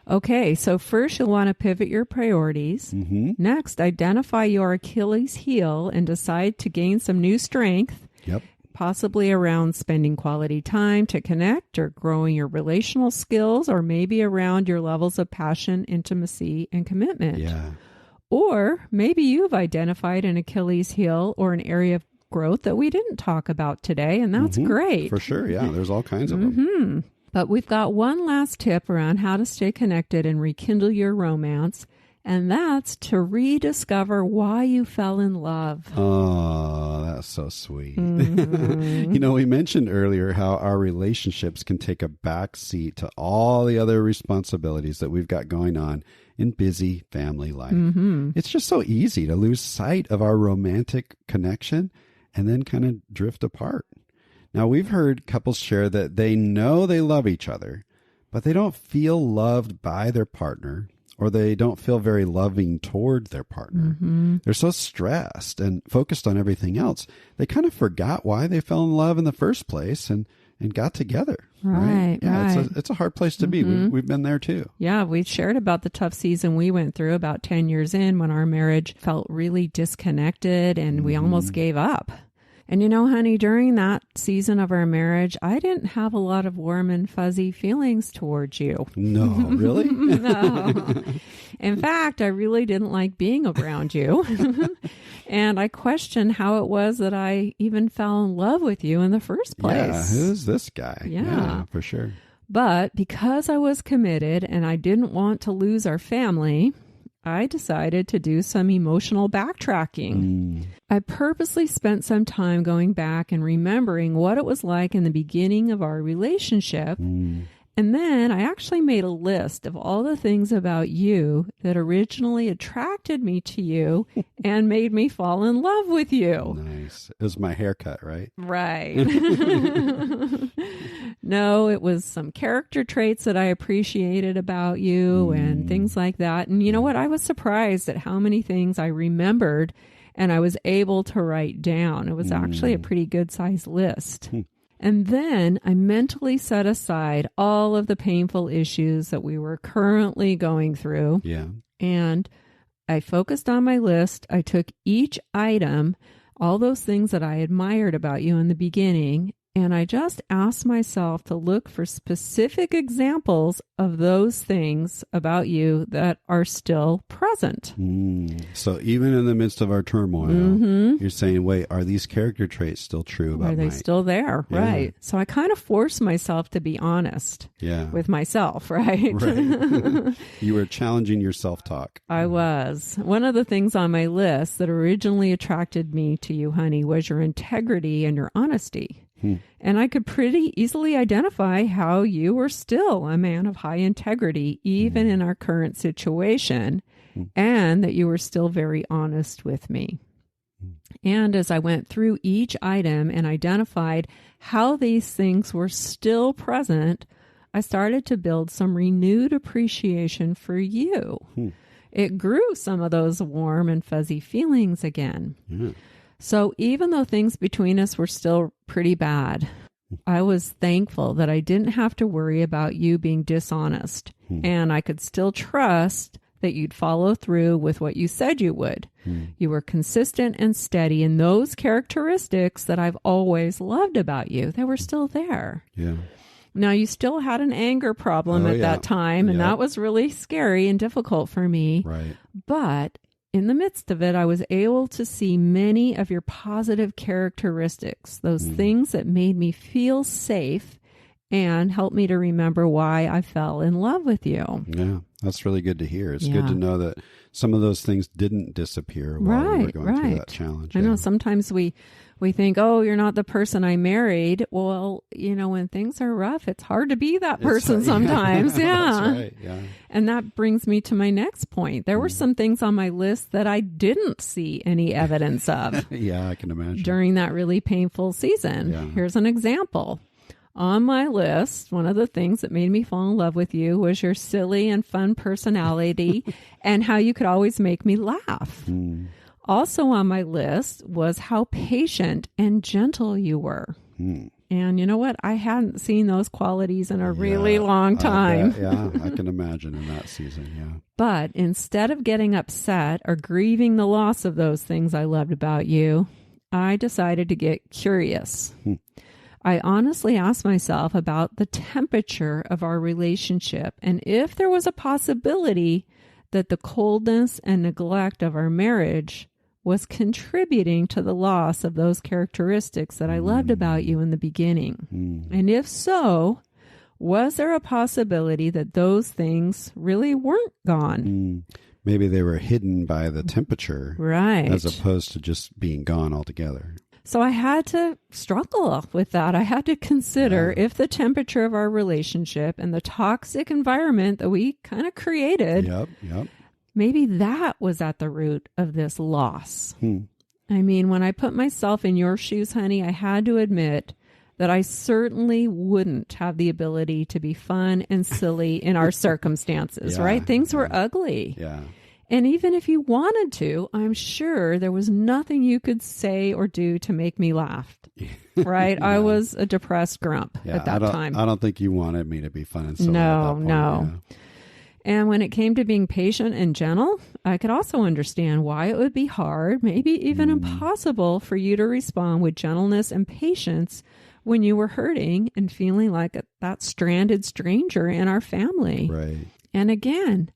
B: Okay, so first you'll want to pivot your priorities.
A: Mm-hmm.
B: Next, identify your Achilles heel and decide to gain some new strength,
A: Yep.
B: possibly around spending quality time to connect or growing your relational skills, or maybe around your levels of passion, intimacy, and commitment.
A: Yeah.
B: Or maybe you've identified an Achilles heel or an area of growth that we didn't talk about today, and that's great.
A: For sure. Yeah. There's all kinds of them.
B: But we've got one last tip around how to stay connected and rekindle your romance, and that's to rediscover why you fell in love.
A: Oh, that's so sweet. We mentioned earlier how our relationships can take a back seat to all the other responsibilities that we've got going on in busy family life. It's just so easy to lose sight of our romantic connection and then kind of drift apart. Now, we've heard couples share that they know they love each other, but they don't feel loved by their partner, or they don't feel very loving toward their partner. They're so stressed and focused on everything else. They kind of forgot why they fell in love in the first place and got together.
B: Right.
A: Yeah, it's a hard place to be. We've been there too.
B: Yeah, we shared about the tough season we went through about 10 years in when our marriage felt really disconnected and we almost gave up. And honey, during that season of our marriage, I didn't have a lot of warm and fuzzy feelings towards you.
A: No, really?
B: No. In fact, I really didn't like being around you. And I questioned how it was that I even fell in love with you in the first place.
A: Yeah, who's this guy?
B: Yeah.
A: For sure.
B: But because I was committed and I didn't want to lose our family, I decided to do some emotional backtracking. I purposely spent some time going back and remembering what it was like in the beginning of our relationship. And then I actually made a list of all the things about you that originally attracted me to you and made me fall in love with you.
A: Nice. It was my haircut, right?
B: Right. No, it was some character traits that I appreciated about you and things like that. And you know what? I was surprised at how many things I remembered and I was able to write down. It was actually a pretty good sized list. And then I mentally set aside all of the painful issues that we were currently going through.
A: Yeah.
B: And I focused on my list. I took each item, all those things that I admired about you in the beginning, and I just asked myself to look for specific examples of those things about you that are still present.
A: So even in the midst of our turmoil, you're saying, wait, are these character traits still true about
B: Are they
A: Mike?
B: still there?
A: Yeah.
B: Right. So I kind of forced myself to be honest with myself, right?
A: Right. You were challenging your self-talk.
B: I was. One of the things on my list that originally attracted me to you, honey, was your integrity and your honesty. And I could pretty easily identify how you were still a man of high integrity, even in our current situation, and that you were still very honest with me. And as I went through each item and identified how these things were still present, I started to build some renewed appreciation for you. It grew some of those warm and fuzzy feelings again. So even though things between us were still pretty bad, I was thankful that I didn't have to worry about you being dishonest, and I could still trust that you'd follow through with what you said you would. You were consistent and steady in those characteristics that I've always loved about you. They were still there.
A: Yeah.
B: Now, you still had an anger problem at that time, and that was really scary and difficult for me.
A: Right.
B: But in the midst of it, I was able to see many of your positive characteristics, those things that made me feel safe and helped me to remember why I fell in love with you.
A: Yeah, that's really good to hear. It's good to know that some of those things didn't disappear while we were going through that challenge.
B: I know sometimes we think, oh, you're not the person I married. Well, you know, when things are rough, it's hard to be that person sometimes.
A: That's right. Yeah.
B: And that brings me to my next point. There were some things on my list that I didn't see any evidence of.
A: Yeah, I can imagine.
B: During that really painful season.
A: Yeah.
B: Here's an example. On my list, one of the things that made me fall in love with you was your silly and fun personality and how you could always make me laugh. Also on my list was how patient and gentle you were. And you know what? I hadn't seen those qualities in a really long time.
A: I can imagine in that season, yeah.
B: But instead of getting upset or grieving the loss of those things I loved about you, I decided to get curious. I honestly asked myself about the temperature of our relationship and if there was a possibility that the coldness and neglect of our marriage was contributing to the loss of those characteristics that I loved about you in the beginning. And if so, was there a possibility that those things really weren't gone?
A: Maybe they were hidden by the temperature,
B: right,
A: as opposed to just being gone altogether.
B: So I had to struggle with that. I had to consider if the temperature of our relationship and the toxic environment that we kind of created, maybe that was at the root of this loss. I mean, when I put myself in your shoes, honey, I had to admit that I certainly wouldn't have the ability to be fun and silly in our circumstances, right? Things were ugly.
A: Yeah.
B: And even if you wanted to, I'm sure there was nothing you could say or do to make me laugh, right? I was a depressed grump at that time.
A: I don't think you wanted me to be fun and silly.
B: No. Yeah. And when it came to being patient and gentle, I could also understand why it would be hard, maybe even impossible for you to respond with gentleness and patience when you were hurting and feeling like that stranded stranger in our family.
A: Right.
B: And again,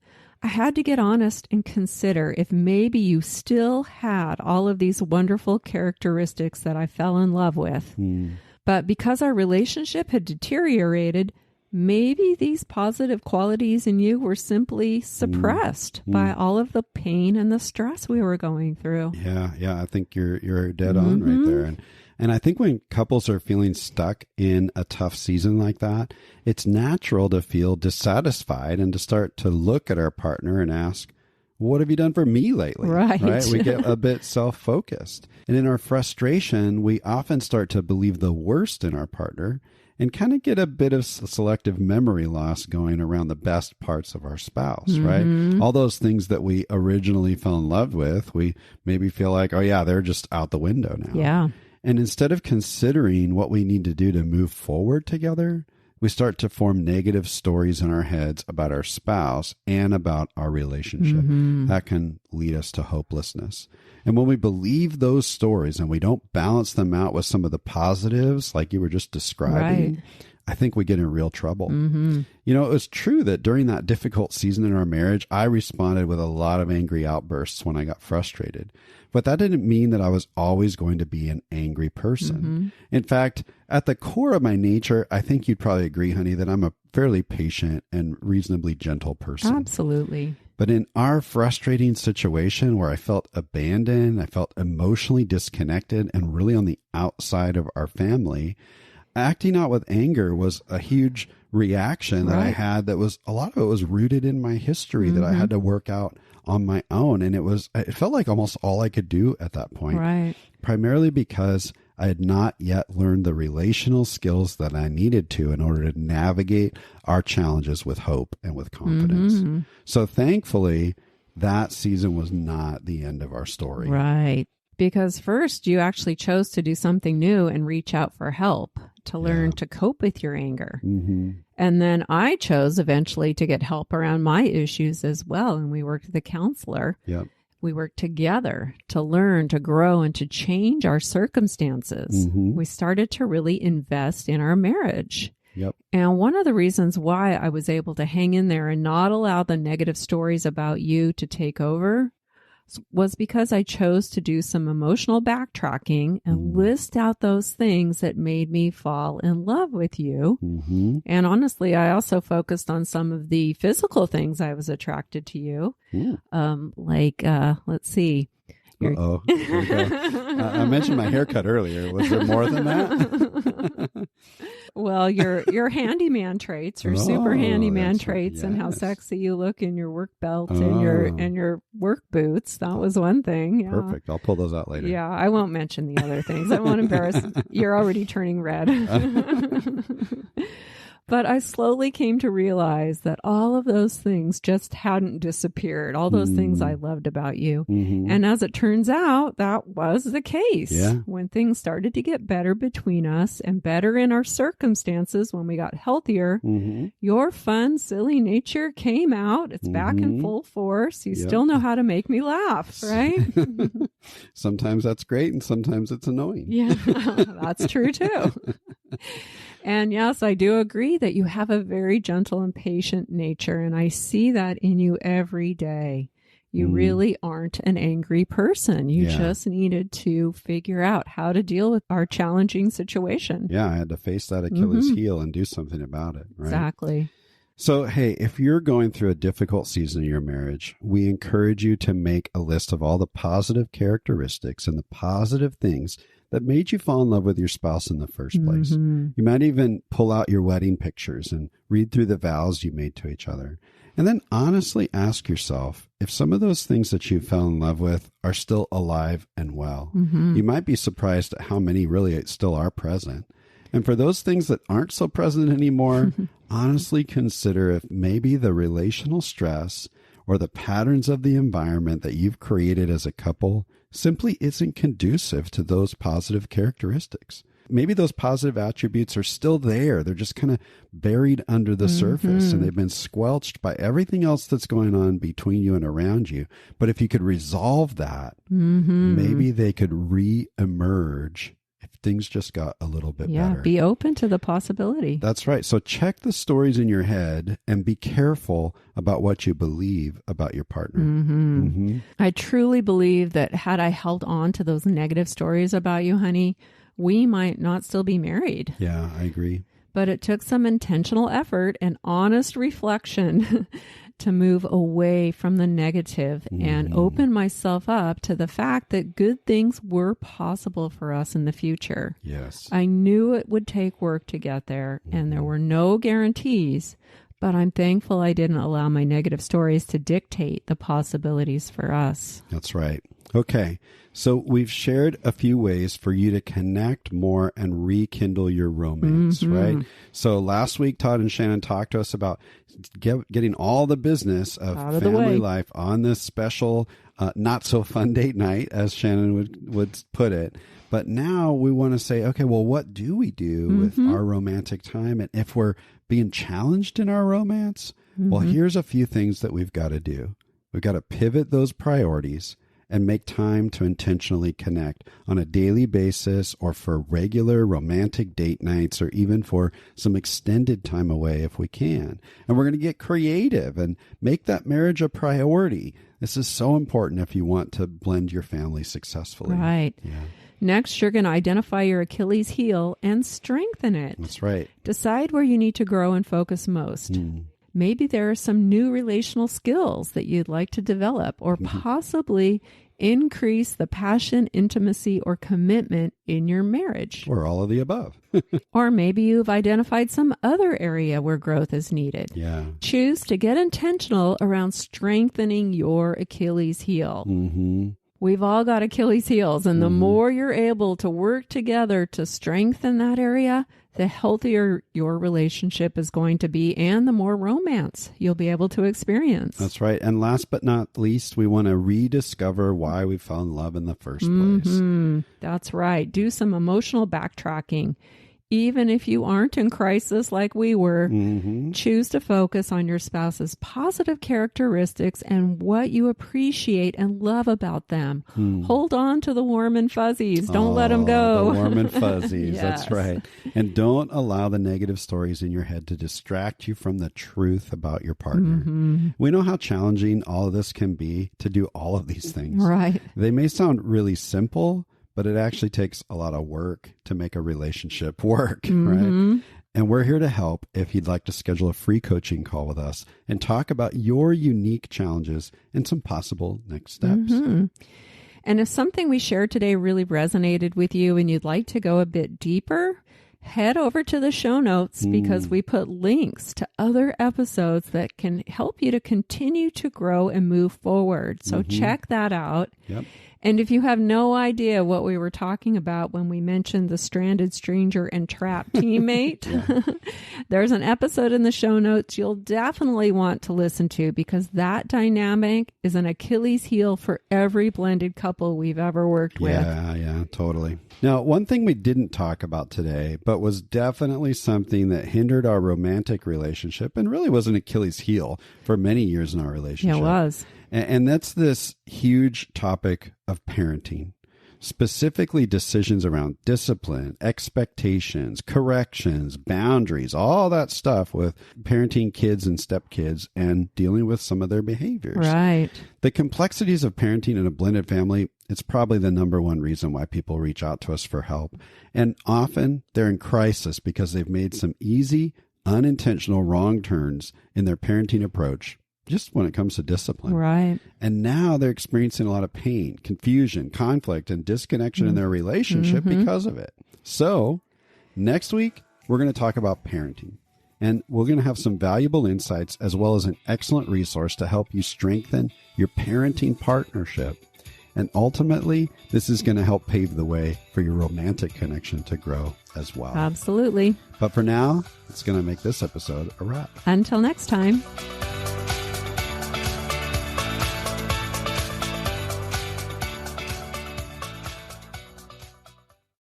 B: I had to get honest and consider if maybe you still had all of these wonderful characteristics that I fell in love with. But because our relationship had deteriorated, maybe these positive qualities in you were simply suppressed by all of the pain and the stress we were going through.
A: Yeah. I think you're dead on right there. And I think when couples are feeling stuck in a tough season like that, it's natural to feel dissatisfied and to start to look at our partner and ask, what have you done for me lately?
B: Right.
A: We get a bit self-focused. And in our frustration, we often start to believe the worst in our partner and kind of get a bit of selective memory loss going around the best parts of our spouse, right? All those things that we originally fell in love with, we maybe feel like, oh yeah, they're just out the window now.
B: Yeah.
A: And instead of considering what we need to do to move forward together, we start to form negative stories in our heads about our spouse and about our relationship. That can lead us to hopelessness. And when we believe those stories and we don't balance them out with some of the positives, like you were just describing, I think we get in real trouble. You know, it was true that during that difficult season in our marriage, I responded with a lot of angry outbursts when I got frustrated. But that didn't mean that I was always going to be an angry person. In fact, at the core of my nature, I think you'd probably agree, honey, that I'm a fairly patient and reasonably gentle person.
B: Absolutely.
A: But in our frustrating situation where I felt abandoned, I felt emotionally disconnected and really on the outside of our family, acting out with anger was a huge reaction that I had that was, a lot of it was rooted in my history that I had to work out on my own. And it felt like almost all I could do at that point, primarily because I had not yet learned the relational skills that I needed to in order to navigate our challenges with hope and with confidence. So thankfully, that season was not the end of our story.
B: Right. Because first you actually chose to do something new and reach out for help to learn to cope with your anger. And then I chose eventually to get help around my issues as well. And we worked with a counselor. We worked together to learn, to grow, and to change our circumstances. We started to really invest in our marriage. And one of the reasons why I was able to hang in there and not allow the negative stories about you to take over was because I chose to do some emotional backtracking and list out those things that made me fall in love with you. And honestly, I also focused on some of the physical things I was attracted to you. Let's see.
A: I mentioned my haircut earlier. Was there more than that?
B: Well, your handyman traits, your super handyman traits, and how sexy you look in your work belt and your work boots. That was one thing. Yeah.
A: Perfect. I'll pull those out later.
B: Yeah, I won't mention the other things. I won't embarrass. You're already turning red. But I slowly came to realize that all of those things just hadn't disappeared. All those things I loved about you. And as it turns out, that was the case. When things started to get better between us and better in our circumstances, when we got healthier, your fun, silly nature came out. It's back in full force. You still know how to make me laugh, right?
A: Sometimes that's great and sometimes it's annoying.
B: Yeah, that's true too. And yes, I do agree that you have a very gentle and patient nature, and I see that in you every day. You really aren't an angry person. You just needed to figure out how to deal with our challenging situation.
A: Yeah, I had to face that Achilles heel and do something about it. Right?
B: Exactly.
A: So, hey, if you're going through a difficult season in your marriage, we encourage you to make a list of all the positive characteristics and the positive things that made you fall in love with your spouse in the first place. You might even pull out your wedding pictures and read through the vows you made to each other. And then honestly ask yourself if some of those things that you fell in love with are still alive and well. You might be surprised at how many really still are present. And for those things that aren't so present anymore, honestly consider if maybe the relational stress or the patterns of the environment that you've created as a couple simply isn't conducive to those positive characteristics. Maybe those positive attributes are still there. They're just kind of buried under the surface and they've been squelched by everything else that's going on between you and around you. But if you could resolve that, maybe they could re-emerge if things just got a little bit better.
B: Be open to the possibility.
A: That's right. So check the stories in your head and be careful about what you believe about your partner.
B: I truly believe that had I held on to those negative stories about you, honey, we might not still be married.
A: Yeah, I agree.
B: but it took some intentional effort and honest reflection to move away from the negative and open myself up to the fact that good things were possible for us in the future.
A: Yes.
B: I knew it would take work to get there, and there were no guarantees, but I'm thankful I didn't allow my negative stories to dictate the possibilities for us.
A: That's right. Okay. So we've shared a few ways for you to connect more and rekindle your romance, right? So last week, Todd and Shannon talked to us about getting all the business of family life on this special, not so fun date night, as Shannon would put it. But now we want to say, okay, well, what do we do with our romantic time? And if we're being challenged in our romance, well, here's a few things that we've got to do. We've got to pivot those priorities and make time to intentionally connect on a daily basis, or for regular romantic date nights, or even for some extended time away if we can. And we're going to get creative and make that marriage a priority. This is so important if you want to blend your family successfully.
B: Right.
A: Yeah.
B: Next, you're going to identify your Achilles heel and strengthen it.
A: That's right.
B: Decide where you need to grow and focus most. Maybe there are some new relational skills that you'd like to develop, or possibly increase the passion, intimacy, or commitment in your marriage.
A: Or all of the above.
B: Or maybe you've identified some other area where growth is needed.
A: Yeah.
B: Choose to get intentional around strengthening your Achilles heel. We've all got Achilles heels, and the more you're able to work together to strengthen that area, the healthier your relationship is going to be, and the more romance you'll be able to experience.
A: That's right. And last but not least, we want to rediscover why we fell in love in the first place.
B: That's right. Do some emotional backtracking. Even if you aren't in crisis like we were, choose to focus on your spouse's positive characteristics and what you appreciate and love about them. Hold on to the warm and fuzzies. Don't let them go.
A: The warm and fuzzies.
B: Yes.
A: That's right. And don't allow the negative stories in your head to distract you from the truth about your partner. We know how challenging all of this can be to do all of these things.
B: Right.
A: They may sound really simple, but it actually takes a lot of work to make a relationship work, right? And we're here to help if you'd like to schedule a free coaching call with us and talk about your unique challenges and some possible next steps.
B: And if something we shared today really resonated with you and you'd like to go a bit deeper, head over to the show notes, because we put links to other episodes that can help you to continue to grow and move forward. So check that out.
A: Yep.
B: And if you have no idea what we were talking about when we mentioned the stranded stranger and trapped teammate, there's an episode in the show notes you'll definitely want to listen to, because that dynamic is an Achilles heel for every blended couple we've ever worked with.
A: Yeah, totally. Now, one thing we didn't talk about today, but was definitely something that hindered our romantic relationship and really was an Achilles heel for many years in our relationship.
B: Yeah, it was.
A: And that's this huge topic of parenting, specifically decisions around discipline, expectations, corrections, boundaries, all that stuff with parenting kids and stepkids and dealing with some of their behaviors.
B: Right.
A: The complexities of parenting in a blended family, it's probably the number one reason why people reach out to us for help. And often they're in crisis because they've made some easy, unintentional wrong turns in their parenting approach, just when it comes to discipline.
B: Right.
A: And now they're experiencing a lot of pain, confusion, conflict, and disconnection in their relationship because of it. So next week, we're going to talk about parenting. And we're going to have some valuable insights as well as an excellent resource to help you strengthen your parenting partnership. And ultimately, this is going to help pave the way for your romantic connection to grow as well.
B: Absolutely.
A: But for now, it's going to make this episode a wrap.
B: Until next time.